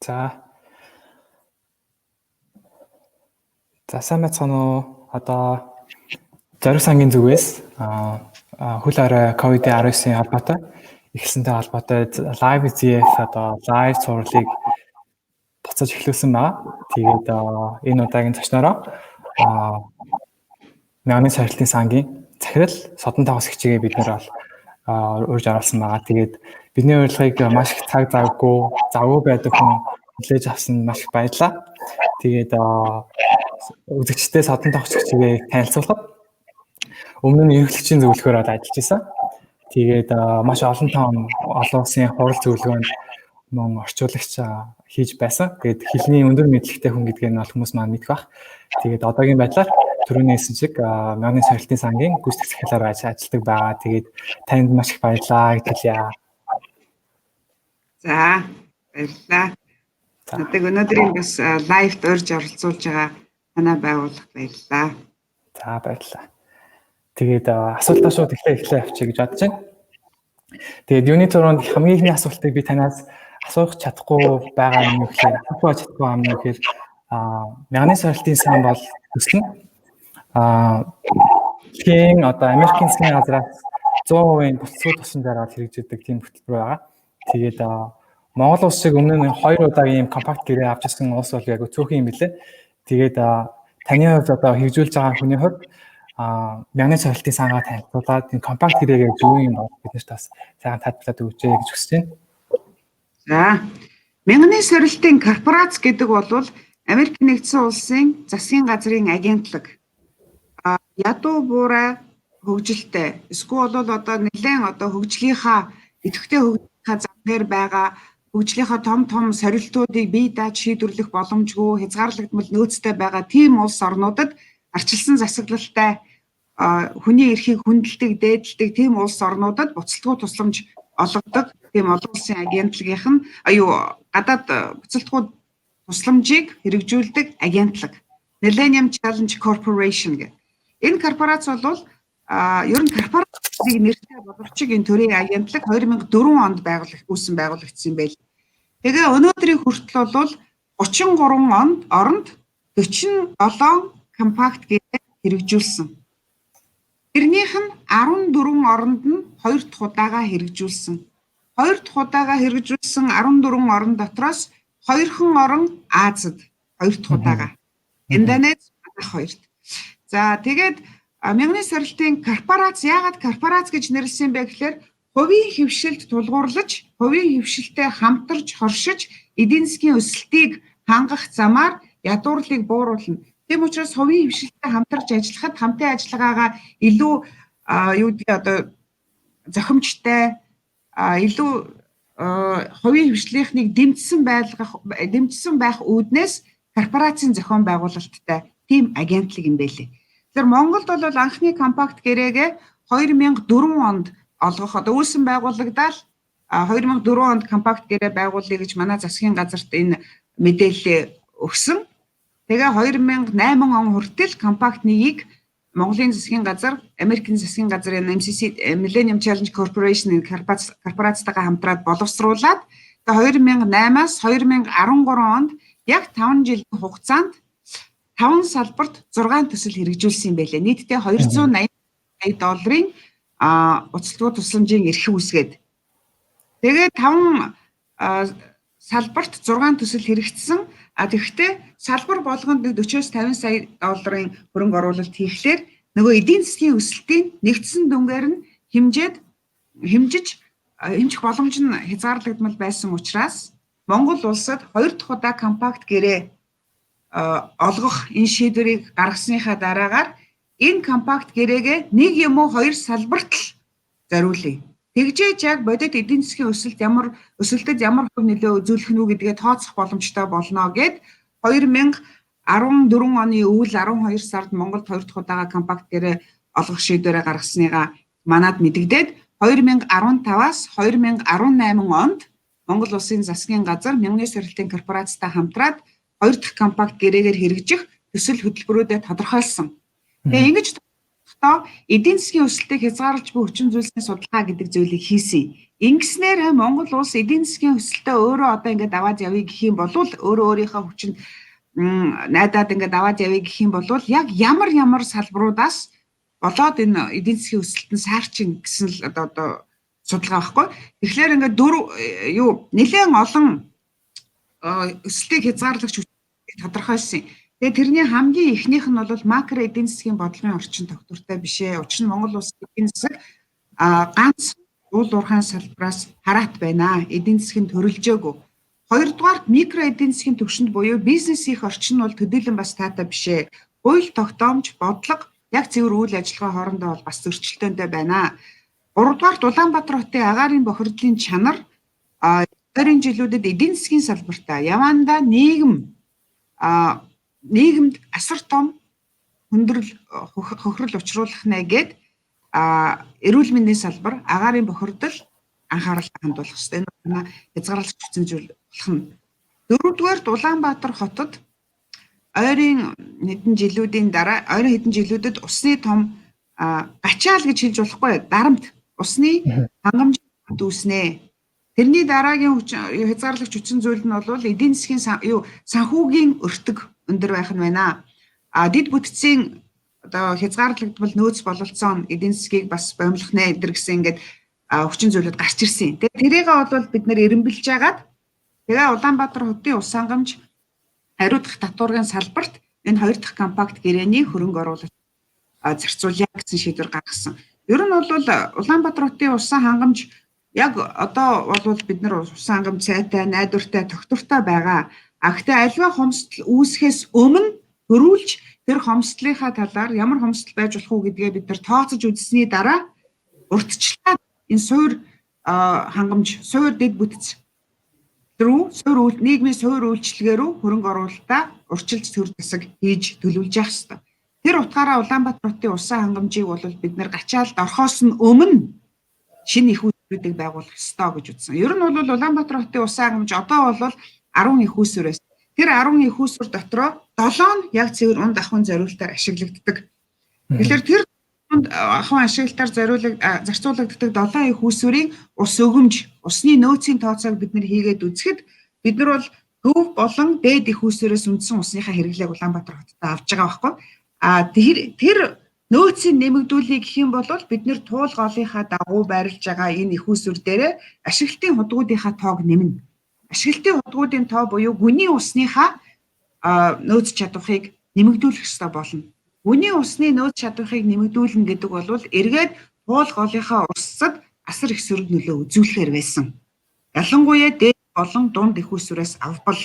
За. За сайн байцгаана уу? Одоо Зориг сангийн зүгээс хөл орой COVID-19-ийн холбоотой эхэлсэнтэй холбоотой live ZF одоо live цувралыг буцаж эхлүүлсэн байна. Тэгээд энэ удаагийн зочнороо Мянганы сорилтын сангийн захирал Содон Тогос хичээгээ бид нэр урьж оруулсан байгаа. Тэгээд бидний урилгыг маш их цаг завгүй байдаг хүн хүлээж авсан маш их баярлалаа. Тэгээд үзэгчдээ Содон Тогос хичээгээ танилцуулахад өмнө нь ерөнхийлөгчийн зөвлөхөөр ажиллаж исэн. Тэгээд маш олон улсын хурал зөвлөгөөнд мөн орчуулагч хийж байсан. Тэгээд хэлний өндөр мэдлэгтэй хүн гэдгийг нь хүмүүс маань мэдэх бах. Тэгээд одоогийн байдлаар түрүүний хэлсэн шиг Мянганы сорилтын сангийн гүйцэтгэх захиалаар ажилладаг байгаа. Тэгээд танд маш их баярлалаа гэдгэлээ. За баярлалаа. Надад өнөөдрийн бас лайвд урьж оролцуулж байгаа танай байгууллага баярлалаа. За баярлалаа. Тэгээд асуултаа шууд эхлээ авчиг гэж бодож байна. Тэгээд юуны төрөнд хамгийн ихний асуултыг би танаас асуух чадахгүй байгаа юм гэхээр асуухгүй юм гэхээр Мянганы сорилтын сан бол төслөн дэлхийн одоо Америкийн засгийн газраас 100% бүсгүй тусламжаар хэрэгжүүлдэг тийм хөтөлбөр байгаа. Тэгээд Монгол улс шиг өмнө нь 2 удаагийн компакт гэрээ авч ирсэн улс бол яг цөөхөн юм билээ. Тэгээд таны хувьд одоо хэрэгжүүлж байгаа хүний хувьд Мянганы сорилтын сангаа танилцуулаад энэ компакт гэрээгээ юу юм бол бид нарт бас сайхан тайлбарлаад өгч гэж хүсэж байна. За Мянганы сорилтын корпорац гэдэг бол Америк нэгдсэн улсын засгийн газрын агентлаг. Ядуу буурай хөгжилтэй. Эсвэл одоо нэлээд хөгжлийнхаа идэвхтэй хөгжлийнхаа зам дээр байгаа хөгжлийнхаа том сорилтуудыг бие дааж шийдвэрлэх боломжгүй хязгаарлагдмал нөөцтэй байгаа тийм улс орнуудад арчилсан засаглалтай хүний эрхийг хүндэлдэг, дээдэлдэг тийм улс орнуудад буцалтгүй тусламж олгодог тийм олон улсын агентлагийнх нь гадаад буцалтгүй тусламжийг хэрэгжүүлдэг агентлаг. Millennium Challenge Corporation гэх. Энэ корпорац бол ер нь корпорацийг нэртэй боловчгийн төрийн агентлаг 2004 онд үүссэн байгуулагдсан юм байл. Тэгээ өнөөдрийн хүртэл бол 33 оронд 47 компакт гэрээ хэрэгжүүлсэн. Тэрнийх нь 14 оронд нь 2 дахь удаага хэрэгжүүлсэн. 2 дахь удаага хэрэгжүүлсэн 14 орон дотроос 2хан орон Азад 2 дахь удаага. Индонез манайх 2-т. За тэгээд Мянганы сорилтын корпорац яагаад корпорац гэж нэрлсэн бэ гэхээр хувийн хөвшилд тулгуурлаж, хувийн хөвшилтэй хамтарч хоршиж, эдийн засгийн өсөлтийг хангах замаар ядуурлыг бууруулна. Тийм учраас хувийн хөвшилтэй хамтарч ажиллахад хамтын ажиллагаагаа илүү зохимжтой, илүү хувийн хөвшлийнхнийг дэмжсэн байх үүднээс корпорацийн зохион байгуулалттай тийм агентлаг юм байлээ. Тэгэхээр Монголд бол анхны компакт гэрээгээ 2004 онд олгох үүсгэн байгуулагдаал 2004 онд компакт гэрээ байгуулъя гэж манай засгийн газарт энэ мэдээлэл өгсөн. Тэгээ 2008 он хүртэл компакт нэгийг Монголын засгийн газар, Америкийн засгийн газрын MCC Millennium Challenge Corporation корпорацтайгаа хамтраад боловсруулад 2008-аас 2013 онд яг 5 жилийн хугацаанд 5 салбарт 6 төсөл хэрэгжүүлсэн юм байлээ. Нийтдээ $280 million буцалтгүй тусламжийн эрх үүсгээд. Тэгээд 5 салбарт 6 төсөл хэрэгжсэн. Тэгэхдээ салбар болгонд $40-50 сая хөрөнгө оруулалт хийхлээр нөгөө эдийн засгийн өсөлтийн нэгдсэн дүнгээр нь хэмжих боломж нь хязгаарлагдмал байсан учраас Монгол улсад 2 дахь удаа компакт гэрээ олгох энэ шийдвэрийг гаргасныхаа дараагаар энэ компакт гэрээгээ 1 юм уу 2 салбарт л зориулъя. Тэгжээж яг бодит эдийн засгийн өсөлтөд ямар хөв нөлөө үзүүлэх нь гэдгээ тооцох боломжтой болно гэд 2014 оны өвөл 12 сард Монголд 2 дахь удаага компакт гэрээ олгох шийдвэрээ гаргасныгаа манад мэдэгдээд 2015-аас 2018 онд Монгол улсын засгийн газар Мянганы сорилтын корпорацтай хамтраад 2 дахь компакт гэрээгээр хэрэгжих төсөл хөтөлбөрүүдэд тодорхойлсон. Тэгээ ингэж тогтоо эдийн засгийн өсөлтийг хязгаарлаж буй хүчин зүйлсийн судалгаа гэдэг зүйлийг хийсэн. Ингэснээр Монгол улс эдийн засгийн өсөлтөө өөрөө одоо ингээд аваад явъя гэх юм бол өөрөө өөрийнхөө хүчин найдаад ингээд аваад явъя гэх юм бол яг ямар салбаруудаас болоод энэ эдийн засгийн өсөлтөнд саарчин гэсэн л одоо судалгаа байхгүй. Тэгэхээр ингээд нэлээд олон өсөлтийг хязгаарлагч хүчийг тодорхойлсон. Тэгээ тэрний хамгийн ихнийх нь бол макро эдийн засгийн бодлогын орчин тогтвортой биш ээ. Учир нь Монгол улс эдийн засаг ганц уул уурхайн салбараас хараат байна. Эдийн засгийн төрөлжөөгүй. Хоёрдугаарт микро эдийн засгийн түвшинд буюу бизнес их орчин нь бол төдийлөн бас таатай биш ээ. Хууль тогтоомж бодлого яг цэвэр үйл ажиллагаа хоорондоо бол бас зөрчилдөөнтэй байна. Гуравдугаарт Улаанбаатар хотын агаарын бохирдлын чанар ойрын жилүүдэд эдийн засгийн салбартаа явандаа нийгэмд асар том хүндрэл хохирол учруулах нэ гээд эрүүл мэндийн салбар агаарын бохирдол анхаарал хандуулах хэрэгтэй. Энэ хязгаарлагч хүчин зүйл болох нь. Дөрөвдүгээрт Улаанбаатар хотод ойрын хэдэн жилүүдэд усны том гачаал гэж хэлж болохгүй дарамт усны хангамж дүүснэ. Тэрний дараагийн хязгаарлагч хүчин зүйл нь бол эдийн засгийн санхүүгийн өртөг өндөр байх нь байна. Дид бүтцийн одоо хязгаарлагдвал нөөц бололцоон эдийн засгийг бас боомлох нэ гэсэн ингээд хүчин зүйлүүд гарч ирсэн. Тэгээ тэрийг бол бид нэр эренбэлж агаад тэгээ Улаанбаатар хотын ус хангамж хариуцах татваргын салбарт энэ хоёр дахь компакт гэрээний хөрөнгө оруулалт зарцуулъя гэсэн шийдвэр гаргасан. Ер нь бол Улаанбаатар хотын усан хангамж яг одоо бол бид нар усан хангамж сайтай, найдвартай, тогтвортой байгаа. Гэхдээ альва хомсдол үүсгэхээс өмнө хөрвүүлж тэр хомсдлынхаа талаар ямар хомсдол байж болох уу гэдгээ бид нар тооцож үзсний дараа урьдчилан энэ суур хангамж, суур дэд бүтц рүү нийгмийн суур үйлчилгээ рүү хөрөнгө оруулалтаа урьдчилж төр засаг хийж төлөвлөж явах хэрэгтэй. Тэр утгаараа Улаанбаатар хотын усан хангамжийг бол бид нар гачаалд орхоос нь өмнө шинэ их үүсвэрүүдийг байгуулах ёстой гэж үзсэн. Ер нь бол Улаанбаатар хотын усан хангамж одоо бол 10 их үүсвэрээс тэр 10 их үүсвэр дотроо 7 нь яг цэвэр унд ахуйн зориулалтаар ашиглагддаг. Тэгэхээр тэр унд ахуйн ашиглалтаар зарцуулагддаг 7 их үүсвэрийн ус өгөмж, усны нөөцийн тооцоог бид нэр хийгээд үзэхэд бид нар бол төв болон дээд их үүсвэрээс үндсэн усныхаа хэрэглээг Улаанбаатар хотод авч байгаа байхгүй. Тэр нөөцийн нэмэгдүүлэх гэх юм бол бид нэр туул голынхаа дагуу байрлаж байгаа энэ их үүсвэр дээр ашиглалтын худгуудынхаа тоог нэмнэ. Ашиглалтын худгуудын тоо буюу гүний усныхаа нөөц чадварыг нэмэгдүүлэх ёстой болно. Гүний усны нөөц чадварыг нэмэгдүүлнэ гэдэг бол эргээд туул голынхаа урсцад асар их сөрөг нөлөө үзүүлэхээр байсан. Ялангуяа дээд болон дунд их үүсвэрээс авбал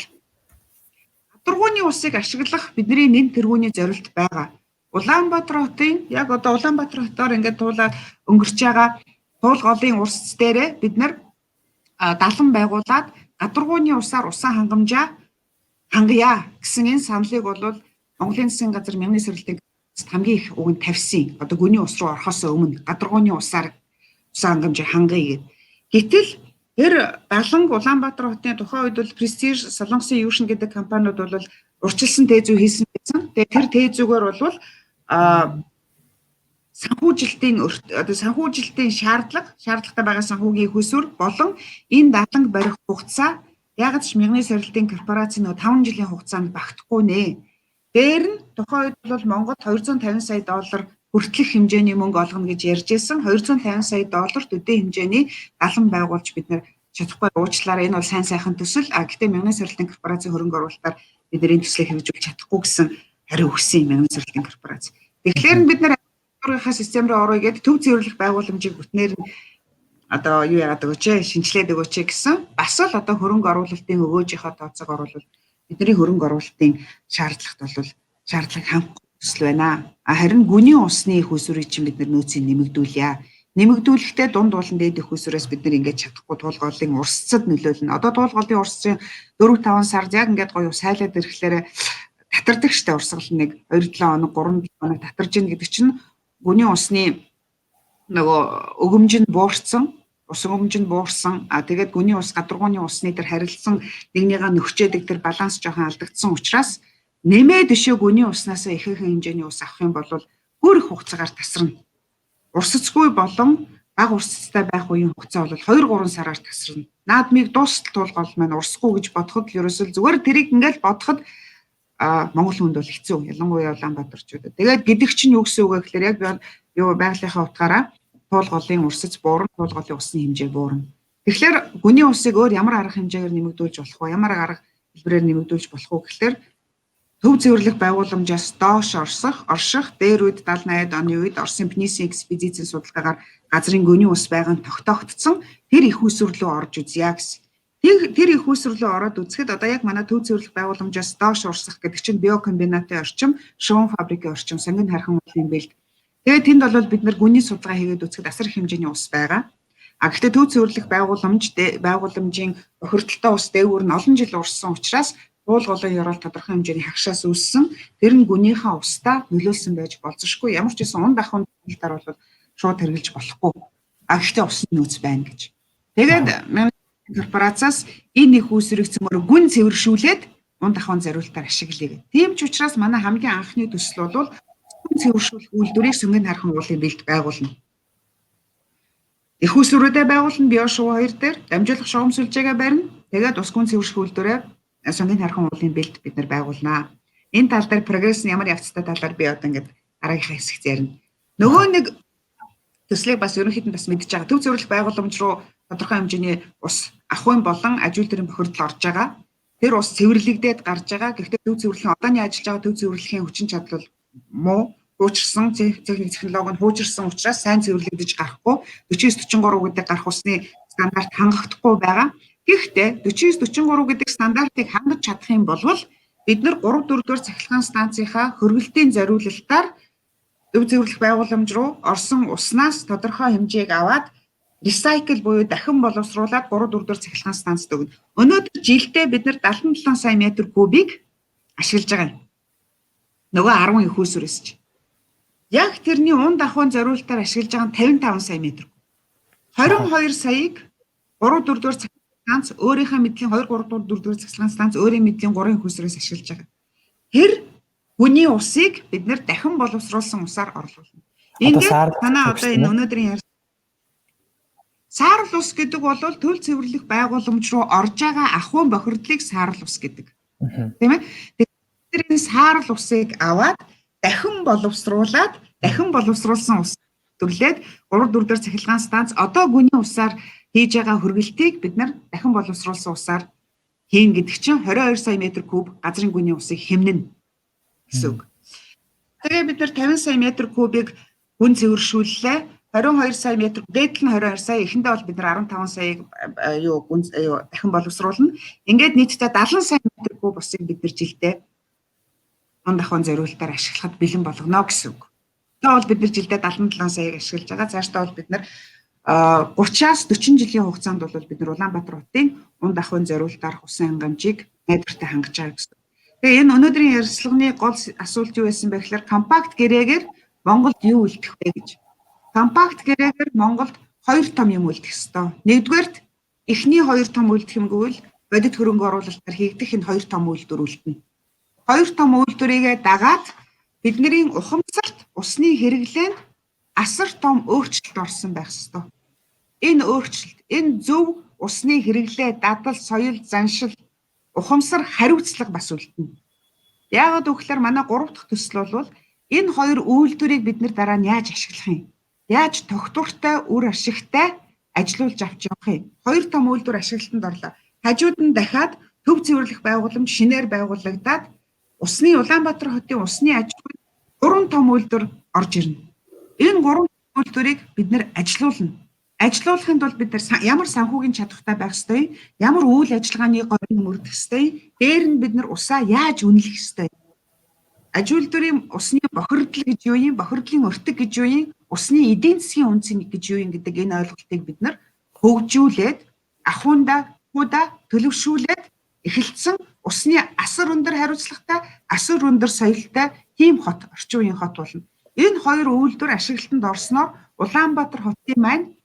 гадаргууны усыг ашиглах бидний нэн тэргүүний зорилт байгаа. Улаанбаатар хотын яг одоо Улаанбаатар хотоор ингээд туулаад өнгөрч байгаа туул голын урсц дээрээ бид нар далан байгуулад гадаргууны усаар усан хангамжаа хангая гэсэн энэ саналыг бол Монголын засгийн газар мянган сэрэлтийн хамгийн их үгэнд тавьсан. Одоо гүний ус руу орохоос өмнө гадаргууны усаар усан хангамжийг хангая гэд. Гэтэл тэр даланг Улаанбаатар хотын тухайн үед бол Prestige Солонгосын Юушин гэдэг компаниуд бол урьдчилсан тээзүү хийсэн байсан. Тэгээ тэр тээзүүгээр бол санхүүжилтийн шаардлагатай байгаа санхүүгийн хөсвөр болон энэ даланг барих хугацаа яг ч мянган сэрэлтийн корпорацийн 5 жилийн хугацаанд багтахгүй нэ. Дээр нь тухайн үед бол Монгол 250 сая доллар хүртэлх хэмжээний мөнгө олгоно гэж ярьж байсан. 250 сая долларт өдөө хэмжээний далан байгуулж бид нар чадахгүй уучлаарай. Энэ бол сайн сайхан төсөл. Гэхдээ мянган сэрэлтийн корпорацийн хөрөнгө оруулалтаар бид нар энэ төслийг хэрэгжүүлж чадахгүй гэсэн хариу өгсөн мянган сэрэлтийн корпорац. Тэгэхээр бид нар хөрөнгөхийн систем рүү орё гэдэг төв цэвэрлэх байгууламжийг бүтнээр нь одоо юу яагаад өгөөч, шинжилээд өгөөч гэсэн. Бас л одоо хөрөнгө оруулалтын өгөөжийнхөө тооцоог оруулах бидний хөрөнгө оруулалтын шаардлага хангах төсөл байна. Харин гүний усны их үүсвэрийг чинь бид нөөцийг нэмэгдүүлье. Нэмэгдүүлэхдээ дунд болон дээд их үүсвэрээс бид ингээд чадахгүй туул голын урсцад нөлөөлнө. Одоо туул голын урсцын 4-5 сард яг ингээд гоё сайлаад ирэхлээр татардаг штэ урсгал нэг 2-7 хоног 3-7 хоног татарж ийн гэдэг чинь гүний усны нөгөө өгөмж нь буурсан. Ус өгөмж нь буурсан. Тэгээд гүний ус гадаргууны усны тэр харилцан нэгнийгээ нөхчөөдөг тэр баланс жоохон алдагдсан учраас нэмээд өшөө гүний уснаас ихэнх хэмжээний ус авах юм бол өөр их хугацаагаар тасарна. Урсацгүй болон бага урсацтай байх үеийн хугацаа бол 2-3 сараар тасарна. Наадмыг дуустал тулгол маань урсахгүй гэж бодоход л ерөөсөө зүгээр тэрийг ингээл бодоход Монгол хүнд бол хэцүү. Ялангуяа Улаанбаатарчуудад. Тэгээд гэдэг чинь юу гэсэн үг вэ гэхээр яг юу байгалийнхаа утгаараа туулголын урсац буурна, туулголын усны хэмжээ буурна. Тэгэхээр гүний усыг өөр ямар арга хэмжээгээр нэмэгдүүлж болох вэ? Ямар арга хэлбэрээр нэмэгдүүлж болох вэ гэхээр төв цэвэрлэх байгууламжаас доош орших, дээр үед 70-80 оны үед Оросын Пнисийн экспедицийн судалгаагаар газрын гүний ус байгаа нь тогтоогдсон тэр их усүр рүү орж үзье гэсэн. Тэр их усүр рүү ороод үзэхэд одоо яг манай төв цэвэрлэх байгууламжаас доош орсох гэдэг чинь биокомбинатын орчим, шугам фабрикийн орчим, сонгон хархан уулын бэлд. Тэгээд тэнд бол бид нар гүний судалгаа хийгээд үзэхэд асар их хэмжээний ус байгаа. Гэхдээ төв цэвэрлэх байгууламжийн бохирдолтой ус дээгүүр нь олон жил урссан учраас туулголын ёроол тодорхой хэмжээний хагшаас үүссэн тэр нь гүнийхээ устаа нөлөөлсөн байж болзошгүй. Ямар ч гэсэн унд ахуйн талаар бол шууд хэрэгжилж болохгүй. Гэхдээ усны нөөц байна гэж. Тэгээд корпорациас энэ их үүсрэг цөмөр гүн цэвэршүүлээд унд ахуйн зориултаар ашиглая. Тийм ч учраас манай хамгийн анхны төсөл бол гүн цэвэршүүлэх үйлдвэрийг сонгон хархан уулын бэлд байгуулна. Их усруудаа байгуулна биошуу 2 дээр дамжуулах шугам сүлжээгээ барина. Тэгээд ус гүн цэвэрших үйлдвэрээ сонгон хархан уулын бэлд бид нар байгуулнаа. Энэ тал дээр прогресс нь ямар явцтай талаар би одоо ингээд дараагийнхаа хэсэгт ярина. Нөгөө нэг төслийг бас ерөнхийдөө бас мэдж байгаа. Төв цэвэрлэх байгууламж руу тодорхой хэмжээний ус ахуйн болон ажил төрийн бохирдол орж байгаа. Тэр ус цэвэрлэгдээд гарч байгаа. Гэхдээ төв цэвэрлэхийн одооний ажиллаж байгаа төв цэвэрлэхийн хүчин чадал муу, хуучирсан техник технологи нь хуучирсан учраас сайн цэвэрлэгдэж гарахгүй 49-43 гэдэг гарах усны стандарт хангахдахгүй байгаа. Гэхдээ 49-43 гэдэг стандартыг хангаж чадах юм бол бид нар 3-4 дугаар цахилгаан станцынхаа хөргөлтийн зориулалтаар төв цэвэрлэх байгууламж руу орсон уснаас тодорхой хэмжээг аваад recycle буюу дахин боловсруулад 3-4 дугаар цахилгаан станцд өгнө. Өнөөдөр жилдээ бид нар 77 сая метр кубик ашиглаж байгаа юм. Нөгөө 10 их усүрээс ч. Яг тэрний унд ахуйн зориулалтаар ашиглаж байгаа нь 55 сая метр. 22 саяыг 3-4 дугаар цахилгаан станц өөрийнхөө мэдлийн 2-3 дугаар цахилгаан станц өөрийн мэдлийн 3 их усүрээс ашиглаж байгаа. Тэр гүний усыг бид нэр дахин боловсруулсан усаар орлуулна. Ингээд танаа одоо энэ өнөөдрийн саарл ус гэдэг бол төв цэвэрлэх байгууламж руу орж байгаа ахуйн бохирдлыг саарл ус гэдэг. Тийм ээ. Тэгэхээр энэ саарл усыг аваад дахин боловсруулсан ус төрлөөд 3-4 дугаар цахилгаан станц одоо гүний усаар хийж байгаа хөргөлтийг бид нар дахин боловсруулсан усаар хийн гэдэг чинь 22 сая метр куб газрын гүний усыг хэмнэнэ гэсэн үг. Тэгээ бид нар 50 сая метр кубыг гүн цэвэршүүллээ. 22 сая метр дээдл нь 22 сая эхэндээ бол бид нар 15 саяыг дахин боловсруулна. Ингээд нийтдээ 70 сая метр куб усыг бид нар жилдээ унд ахуйн зориулалтаар ашиглахад бэлэн болгоно гэсэн үг. Одоо бол бид нар жилдээ 77 саяыг ашиглаж байгаа. Цаашдаа бол бид нар 30-аас 40 жилийн хугацаанд бол бид нар Улаанбаатар хотын унд ахуйн зориулалтаар усан хангамжийг найдвартай хангаж байгаа гэсэн. Тэгээ энэ өнөөдрийн ярилцлагын гол асуулт юу байсан бэ гэхээр компакт гэрээгээр Монголд юу үлдэх вэ гэж. Компакт гэрээгээр Монголд 2 том юм үлдэх ёстой. Нэгдүгээрт эхний 2 том үлдэх юм гэвэл бодит хөрөнгө оруулалтаар хийгдэх энэ 2 том үйлдвэр үлдэнэ. 2 том үйлдвэрийгээ дагаад бидний ухамсарт усны хэрэглээнд асар том өөрчлөлт орсон байх ёстой. Энэ өөрчлөлт, энэ зөв усны хэрэглээ, дадал, соёл, заншил, ухамсар, хариуцлага бас үлдэнэ. Яагаад гэвэл манай 3 дахь төсөл бол энэ 2 үйлдвэрийг бид нэр дараа нь яаж ашиглах юм? Яаж тогтвортой, үр ашигтай ажилуулж авч явах юм? 2 том үйлдвэр ашиглалтанд орлоо. Хажууд нь дахиад төв цэвэрлэх байгууламж шинээр байгуулагдаад усны Улаанбаатар хотын усны аж ахуй 3 том үйлдвэр орж ирнэ. Энэ 3 үйлдвэрийг бид нэр ажилуулна. Ажилуулахын тулд бид нар ямар санхүүгийн чадвартай байх ёстой, ямар үйл ажиллагааны горыг мөрдөх ёстой, дээр нь бид нар усаа яаж үнэлэх ёстой. Аж үйлдвэрийн усны бохирдол гэж юу юм, бохирдлын өртөг гэж юу юм, усны эдийн засгийн үнц гэж юу юм гэдэг энэ ойлголтыг бид нар хөгжүүлээд ахуйндаа төлөвшүүлээд эхэлсэн усны асар өндөр хариуцлагатай, асар өндөр соёлтой тийм хот, орчин үеийн хот болно. Энэ 2 үйлдвэр ашиглалтанд орсноор Улаанбаатар хотын маань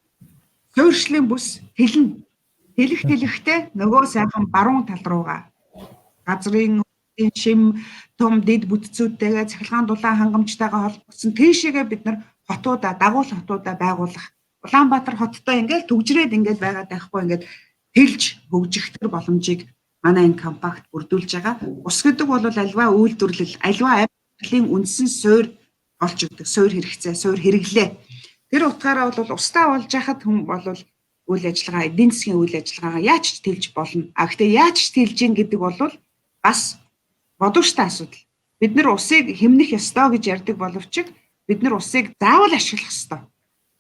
суурьшлийн бүс тэлнэ. Тэлэхдээ нөгөө сайхан баруун тал руугаа газрын шим том дэд бүтцүүдтэйгээ цахилгаан дулаан хангамжтайгаа холбогдсон тийшээгээ бид нар хотуудаа дагуул хотуудаа байгуулах. Улаанбаатар хоттой ингээл төгжрээд ингээд байгаад байхгүй ингээд тэлж хөгжих төр боломжийг манай энэ компакт бүрдүүлж байгаа. Ус гэдэг бол альва үйлдвэрлэл, альва амьдралын үндсэн суурь олж өгдөг, суурь хэрэгцээ, суурь хэрэглээ. Тэр утгаараа бол устаа болж яхад хүн бол үйл ажиллагаа, эдийн засгийн үйл ажиллагаагаа яаж ч тэлж болно. А гэхдээ яаж ч тэлж ийн гэдэг бол бас бодогчтой асуудал. Бид нар усыг хэмнэх ёстой гэж ярьдаг боловч бид нар усыг заавал ашиглах ёстой.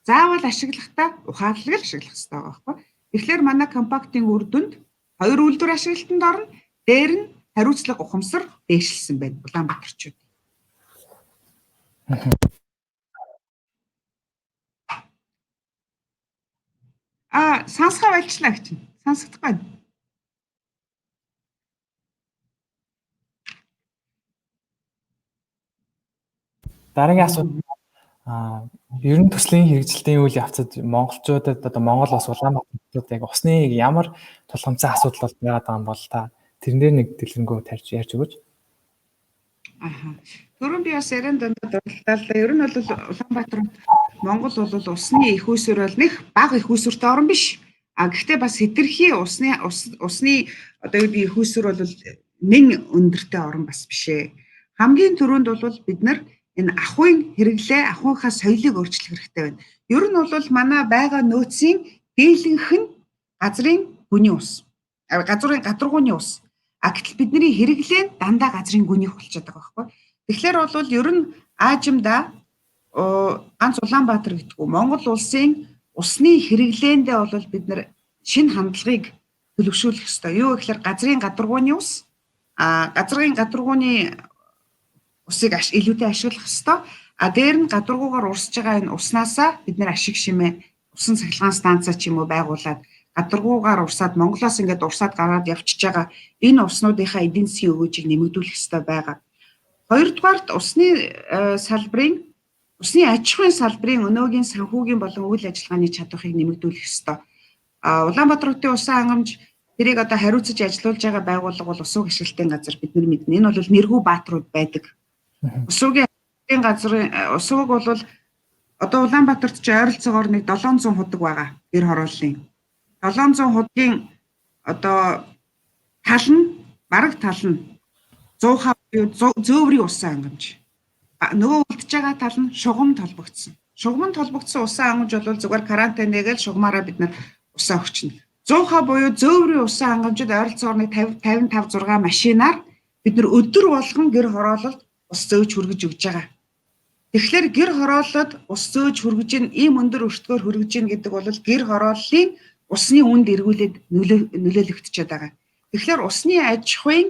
Заавал ашиглахдаа ухаалаг ашиглах ёстой байгаа байхгүй. Тэгэхээр манай компактын үр дүнд хоёр үйлдвэр ашиглалтанд орно. Дээр нь хариуцлага ухамсар дээшилсэн байна Улаанбаатарчууд. Сансгаа байлчлаа гэж чинь. Сонсогдохгүй байна. Дараагийн асуулт ер нь төслийн хэрэгжилтийн үйл явцад монголчуудад одоо Монгол улс Улаанбаатарт яг усны ямар тулгамцсан асуудал бол байгаад байгаа юм бол та тэрнээр нэг дэлгэрэнгүй тарьж ярьж өгөөч. Түрүүн би бас яран дандаа дурдталаа. Ер нь бол Улаанбаатар Монгол бол усны их үүсвэр бол нэг бага их үүсвэртэй орн биш. Гэхдээ бас хэтэрхий усны одоо юу гэдэг их үүсвэр бол нэн өндөртэй орн бас биш ээ. Хамгийн түрүүнд бол бид нар энэ ахуйн хэрэглээ, ахуйнхаа соёлыг өөрчлөх хэрэгтэй байна. Ер нь бол манай байгаа нөөцийн дийлэнх нь газрын гүний ус. Гадаргууны ус. Гэтэл бидний хэрэглээ нь дандаа газрын гүнийх болчиход байгаа байхгүй. Тэгэхээр бол ер нь аажимдаа ганц Улаанбаатар гэдэггүй Монгол улсын усны хэрэглээндээ бол бид нар шинэ хандлагыг төлөвшүүлэх ёстой. Юу гэхээр газрын гадаргууны ус, газрын гадаргууны усыг илүүтэй ашиглах ёстой. Дээр нь гадаргуугаар урсж байгаа энэ уснасаа бид нэр ашиг шимээ усан цахилгаан станц ч юм уу байгуулад гадаргуугаар урсаад Монголоос ингээд урсаад гараад явчихж байгаа энэ уснуудынхаа эдийн засгийн өгөөжийг нэмэгдүүлэх ёстой байгаа. Хоёрдугаарт усны салбарын усны аж ахуйн салбарын өнөөгийн санхүүгийн болон үйл ажиллагааны чадварыг нэмэгдүүлэх ёстой. Улаанбаатар хотын усан хангамж тэрийг одоо хариуцаж ажилуулж байгаа байгууллага бол усууг ашиглалтын газар бид нар мэднэ. Энэ бол нэргүй баатрууд байдаг. Усуугийн усууг бол одоо Улаанбаатарт ч ойролцоогоор нэг 700 худаг байгаа гэр хорооллын. 700 худгийн одоо тал нь бараг тал нь 100 зөөврийн усан хангамж. Нөгөө үлдчихэж байгаа тал нь шугам толбогдсон. Шугамд толбогдсон усан хангамж бол зүгээр карантин нэгээл шугамаараа бид нар усаа өгчнө. 100 буюу зөөврийн усан хангамжид ойролцоогоор нэг 55 6 машинаар бид нар өдөр болгон гэр хороололд ус зөөж хүргэж өгж байгаа. Тэгэхээр гэр хорооллод ус зөөж хүргэж ийм өндөр өртгөөр хүргэж ийн гэдэг бол гэр хорооллын усны үнд эргүүлээд нөлөөлөгдөж байгаа. Тэгэхээр усны аж ахуйн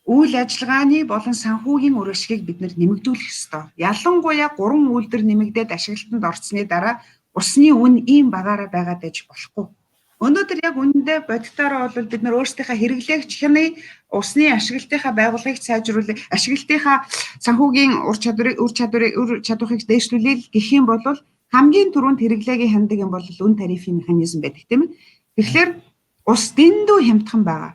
үйл ажиллагааны болон санхүүгийн үр ашгийг бид нэмэгдүүлэх ёстой. Ялангуяа 3 үйлдвэр нэмэгдээд ашиглалтанд орсны дараа усны үн ийм багаараа байгаад байж болохгүй. Өнөөдөр яг үнэндээ бодитоороо бол бид нар өөрсдийнхээ хэрэглээгч хяны усны ашиглалтынхаа байгууллагыг сайжруулах, ашиглалтынхаа санхүүгийн ур чадварыг дээшлүүлэх гэх юм бол хамгийн түрүүнд хэрэглээгийн хяндаг юм бол үн тарифын механизм байдаг тийм ээ. Тэгэхээр ус дэндүү хямдхан байгаа.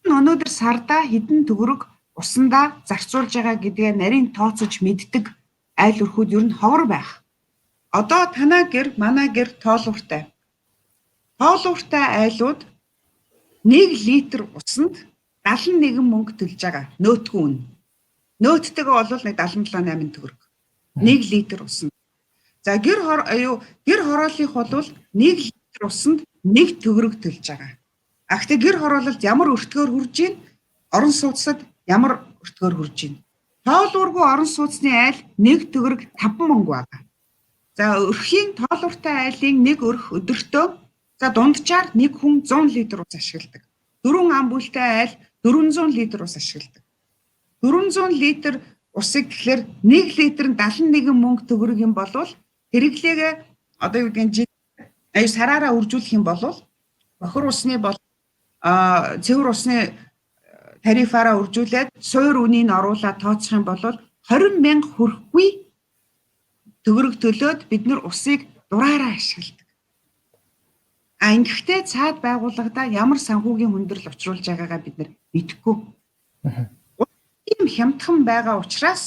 Өнөөдөр сарда хэдэн төгрөг усандаа зарцуулж байгаа гэдгээ нарийн тооцож мэддэг айл өрхүүд ер нь ховор байх. Одоо танаа гэр, манай гэр тоолууртай. Тоолууртай айлууд 1 литр усанд 71 мөнгө төлж байгаа. Нөөтгүй үн. Нөөттэйгээ бол нэг 77-8 төгрөг. 1 литр усанд. За гэр хорооллынх бол 1 литр усанд 1 төгрөг төлж байгаа. Гэхдээ гэр хороололд ямар өртгөөр хүрж ийн, орон сууцад ямар өртгөөр хүрж ийн. Тоолуургүй орон сууцны айл 1 төгрөг 5 мөнгө байгаа. За өрхийн тоолууртай айлын нэг өрх өдөртөө за дунджаар нэг хүн 100 литр ус ашигладаг. 4 ам бүлтэй айл 400 литр ус ашигладаг. 400 литр усыг тэгэхээр 1 литр нь 71 мөнгө төгрөг юм болвол хэрэглээгээ одоо юу гэдгийг сараараа үржүүлэх юм бол бохир усны бол цэвэр усны тарифаараа үржүүлээд суур үнийг оруулаад тооцох юм бол 20 мянга хүрэхгүй төгрөг төлөөд бид нар усыг дураараа ашигладаг. Ингэхдээ цаад байгууллагада ямар санхүүгийн хүндрэл учруулж байгаагаа бид нар мэдэхгүй. ийм хямдхан байгаа учраас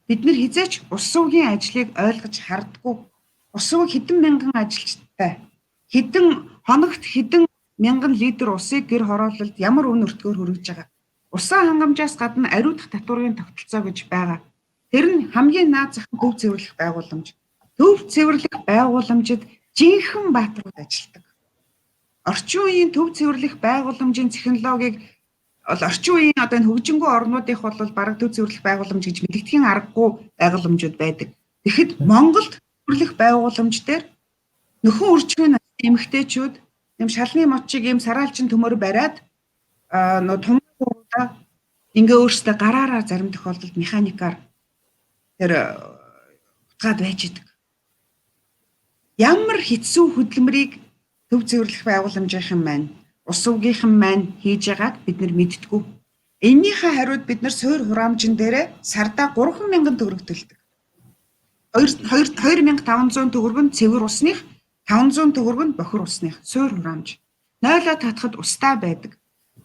бид нэр хизээч ус сувгийн ажлыг ойлгож хардггүй. Ус сувг хэдэн мянган ажилчтай, хэдэн хоногт хэдэн мянган литр усыг гэр хороололд ямар үн өртгөөр хүргэж байгаа. Усан хангамжаас гадна ариутгах татварын тогтолцоо гэж байгаа. Тэр нь хамгийн наад зах нь төв цэвэрлэх байгууламж. Төв цэвэрлэх байгууламжид жинхэнэ бааtruуд ажилладаг. Орчин үеийн төв цэвэрлэх байгууламжийн технологиг орчин үеийн одоо энэ хөгжингүй орнуудынх бол бараг төв цэвэрлэх байгууламж гэж мэдэгдэхийн аргагүй байгууламжууд байдаг. Тэгэхэд Монголд цэвэрлэх байгууламж дээр нөхөн үржихүйн эмэгтэйчүүд юм шалны мочийг юм сараалчин төмөр бариад тумуудаа ингээ өөрсдөө гараараа зарим тохиолдолд механикаар тэр утгаад байж идэг. Ямар хэцүү хөдөлмөрийг төв цэвэрлэх байгууламжийнхан маань, ус сувгийнхан маань хийж байгааг бид нар мэдтгүү. Эннийхээ хариуд бид нар суур хураамжин дээрээ сардаа 3,000 төгрөг төлдөг. 2,500 төгрөг нь цэвэр усных, 500 төгрөг нь бохир усных суур хураамж. Нойлоо татахад устаа байдаг.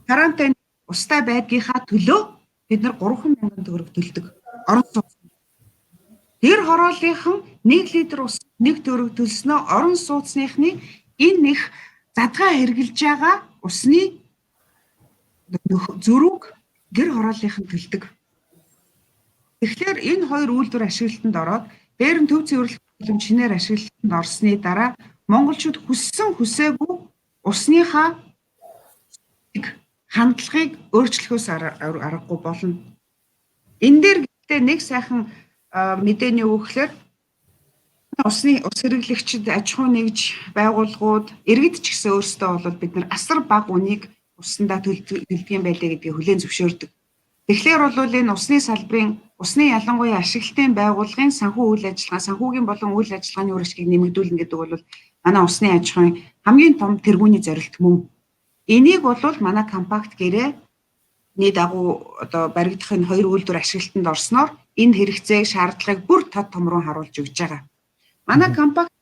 Карантин устаа байдгийнхаа төлөө бид нар 3,000 төгрөг төлдөг. Орон сууц. Тэр хорооллынхан 1 литр ус 1 төгрөг төлснөө орон сууцныхны энэ их задгаа хэрглэж байгаа усны зөрүүг гэр хорооллынхан төлдөг. Тэгэхээр энэ хоёр үйлдвэр ашиглалтанд ороод дээр нь төв цэвэрлэх боломж шинээр ашиглалтанд орсны дараа монголчууд хүссэн хүсээгүй усныхаа хандлагыг өөрчлөхөөс аргагүй болно. Энэ дээр гэхдээ нэг сайхан мэдээний өгөхлөөр ус хэрэглэгчид аж ахуй нэгж байгууллагууд иргэд ч гэсэн өөрсдөө бол бид нар асар бага үнийг усандаа төлдөг юм байлээ гэдгийг хүлээн зөвшөөрдөг. Тэгэхээр бол энэ усны салбарын усны ялангуяа ашиглалтын байгууллагын санхүү үйл ажиллагаа, санхүүгийн болон үйл ажиллагааны үр ашгийг нэмэгдүүлнэ гэдэг бол манай усны аж ахуйн хамгийн том тэргүүний зорилт мөн. Энийг бол манай компакт гэрээний дагуу одоо баригдах энэ хоёр үйлдвэр ашиглалтанд орсноор энэ хэрэгцээг шаардлагыг бүр тод томруу харуулж өгч байгаа. Манай компакт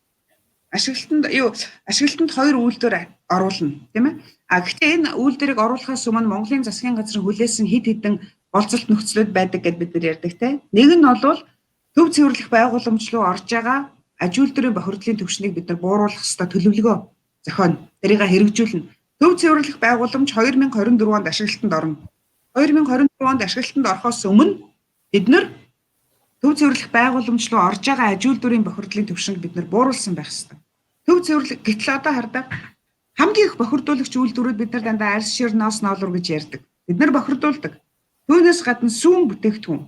ашиглалтанд хоёр үйлдвэр оруулна, тийм ээ. Гэхдээ энэ үйлдвэрийг оруулахаас өмнө Монголын засгийн газрын хүлээсэн хэд хэдэн болцолт нөхцлүүд байдаг гэдээ бид нар ярьдаг, тийм. Нэг нь бол төв цэвэрлэх байгууламж руу орж байгаа аж үйлдвэрийн бохирдлын түвшнийг бид нар бууруулах ёстой төлөвлөгөө зохионо. Тэрийг хэрэгжүүлнэ. Төв цэвэрлэх байгууламж 2024 онд ашиглалтанд орно. 2024 онд ашиглалтанд орохоос өмнө бид нар төв цэвэрлэх байгууламж руу орж байгаа аж үйлдвэрийн бохирдлын түвшинг бид нар бууруулсан байх ёстой. Төв цэвэрлэх гэтэл одоо хардаа хамгийн их бохирдуулагч үйлдвэрүүд бид нар дандаа арьс шир ноос ноолур гэж ярьдаг. Бид нар бохирдуулдаг. Түүнээс гадна сүүн бүтээгдэхүүн,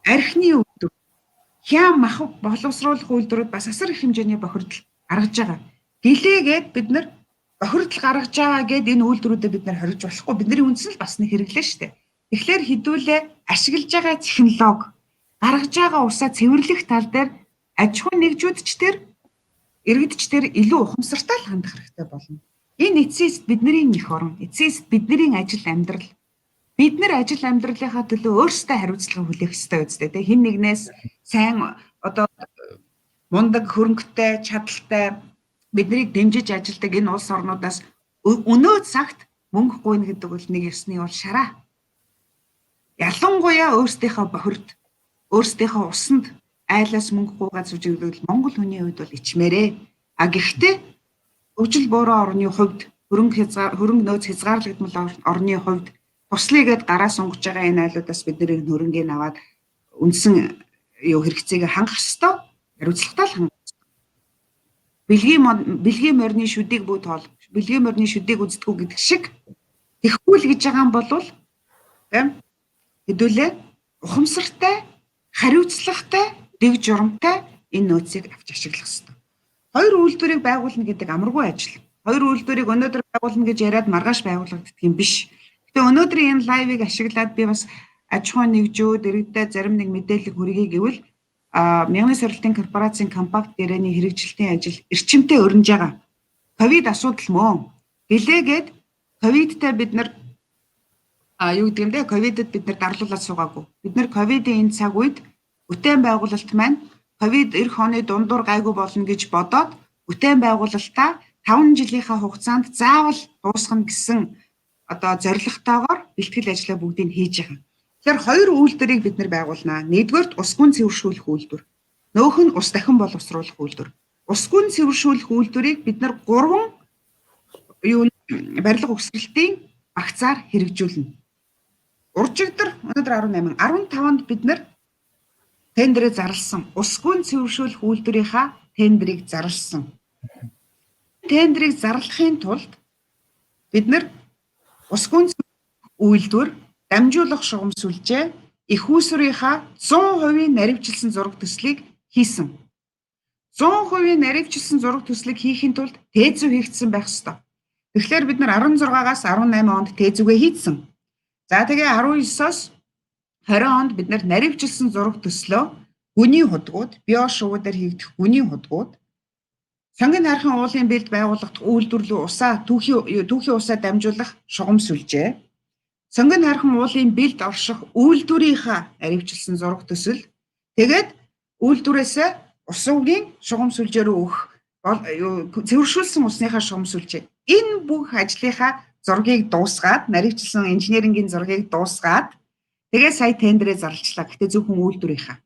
архины үйлдвэр, хям мах боловсруулах үйлдвэрүүд бас асар их хэмжээний бохирдол гаргаж байгаа. Гэлээгээд бид нар бохирдол гаргаж байгаа гэд энэ үйлдвэрүүдэд бид нар хоригж болохгүй. Бидний үндсэн л бас нэг хэрэглээ шүү дээ. Тэгэхээр хэдүүлээ ашиглаж байгаа технологи гаргаж байгаа усаа цэвэрлэх тал дээр аж ахуй нэгжүүдч тэр иргэдч тэр илүү ухамсартай л хандах хэрэгтэй болно. Энэ эцсийс бидний их орон, эцсийс бидний ажил амьдрал. Бид нар ажил амьдралынхаа төлөө өөрсдөө хариуцлага хүлээх ёстой үстэй. Тэ хэн нэгнээс сайн одоо мундаг хөрөнгөтэй, чадaltaй биднийг дэмжиж ажилдаг энэ улс орнуудаас өнөө цагт мөнгө гуйна гэдэг бол нэг ёсны бол шараа. Ялангуяа өөрсдийнхөө бохирд, өөрсдийнхөө усанд айлаас мөнгө гуйгаад сүжигдвэл Монгол хүний хувьд бол ичмээрээ. Гэхдээ хөгжил буураа орны хувьд хөрөнгө нөөц хязгаарлагдмал орны хувьд туслыгээд гараа сунгаж байгаа энэ айлуудаас бид нэр хөрөнгөний аваад үндсэн хэрэгцээг хангах ёстой. Хариуцлагатай л хангах ёстой. Бэлгийн морины шүдийг бүү тоол, бэлгийн морины шүдийг үздэггүй гэдэг шиг тэхгүй л гэж байгаа юм бол тийм хэдүүлээ ухамсартай, хариуцлагатай, дэг журамтай энэ нөөцийг авч ашиглах ёстой. Хоёр үйлдвэрийг байгуулна гэдэг амаргүй ажил. Хоёр үйлдвэрийг өнөөдөр байгуулна гэж яриад маргааш байгуулагддаг юм биш. Гэтэ өнөөдрийн энэ лайвыг ашиглаад би бас аж ахуй нэгжүүд иргэдэд зарим нэг мэдээлэл хүргэе гэвэл Мянган сорилтын корпорацийн компакт гэрээний хэрэгжилтийн ажил эрчимтэй өрнөж байгаа. Ковид асуудал мөн. Гэлээгээд ковидтай бид нар юу гэдэг юм бэ? Ковидд бид нар дарлуулаад суугаагүй. Бид нар ковидын энэ цаг үед бүтээн байгуулалт маань ковид эх оны дундуур гайгүй болно гэж бодоод бүтээн байгуулалтаа 5 жилийнхаа хугацаанд заавал дуусгах гэсэн одоо зорилготойгоор бэлтгэл ажлаа бүгдийг хийж байгаа. Тэгэхээр хоёр үйлдвэрийг бид нэр байгуулнаа. Нэгдүгээрт ус гүн цэвэршүүлэх үйлдвэр. Нөгөөх нь ус дахин боловсруулах үйлдвэр. Ус гүн цэвэршүүлэх үйлдвэрийг бид нэр 3 барилга угсралтын багцаар хэрэгжүүлнэ. Уржигдэр өнөөдөр 18, 15-нд бид нэр тендерээ зарласан. Ус гүн цэвэршүүлэх үйлдвэрийнхаа тендерийг зарласан. Тендерийг зарлахын тулд бид нэр ус гүн үйлдвэр дамжуулах шугам сүлжээ их усрынхаа 100% наривчилсан зураг төслийг хийсэн. 100% наривчилсан зураг төслийг хийхин тулд тээзүү хийгдсэн байх ёстой. Тэгэхээр бид нар 16-аас 18 онд тээзүүгээ хийдсэн. За тэгээ 19-оос 20 онд бид нар наривчилсан зураг төслөө гүний худгууд, био шувуудаар хийгдэх гүний худгууд, сонгон хайрхан уулын бэлд байгуулах үйлдвэрлэл усаа түүхийн усаа дамжуулах шугам сүлжээ, сонгон хайрхан уулын бэлд орших үйлдвэрийнхаа наривчилсан зураг төсөл, тэгээд үйлдвэрээсээ усын шугам сүлжээ рүү өгөх цэвэршүүлсэн усныхаа шугам сүлжээ. Энэ бүх ажлынхаа зургийг дуусгаад, наривчилсан инженерингийн зургийг дуусгаад тэгээ сая тендерээ зарлчлаа. Гэхдээ зөвхөн үйлдвэрийнхаа.